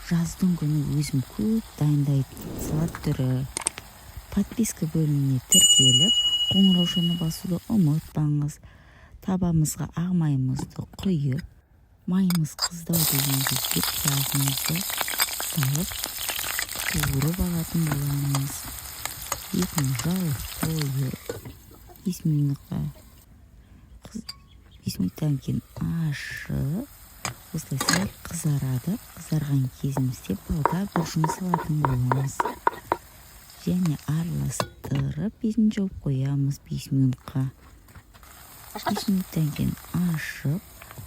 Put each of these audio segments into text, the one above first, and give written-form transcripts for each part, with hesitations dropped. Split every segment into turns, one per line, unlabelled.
жаздың күні өзім көп дайындайтын салат түрі. Подписка бөліміне тіркеліп, қоңыраушаны басуды ұмытпаңыз. Табамызға ақ майымызды құйып, майымыз қыздау деген кезде пиязымызды салып, қуырып алатын боламыз. Етін жауып қойып, 5 минуттан кейін ашып, осылай қызарады. Қызарған кезімізде балда бұрышын салатын боламыз. Және араластырып, бетін жауып қоямыз 5 минутқа. 5 минуттан кейін ашып,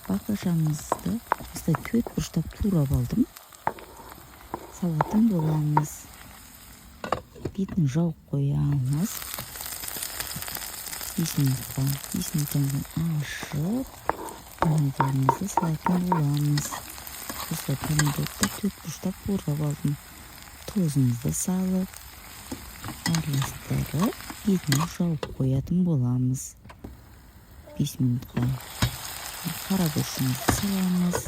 баклажанымызды осылай 4 бұрыштап турап алдым. Салатын боламыз. Бетін жауып қоямыз. 5 минутқа. 5 минуттан кейін ашып, помидорымызды салатын боламыз. Осылай помидорды 4 бұрыштап турап алдым. Тұзымызды салып, араластырып, бетін жауып қоятын боламыз. 5 минутқа. Қарабұрышымызды саламыз.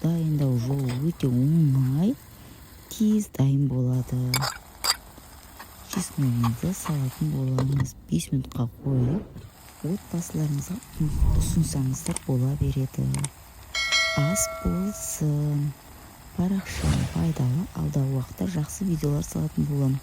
Дайындау жолы өте оңай, тез дайын болады. Чесногымызды салатын боламыз. 5 минутқа қойып, отбасыларыңызға ұсынсаңыздар бола береді. Ас болсын. Парақшам пайдалы, алдағы уақытта жақсы видеолар салатын боламын.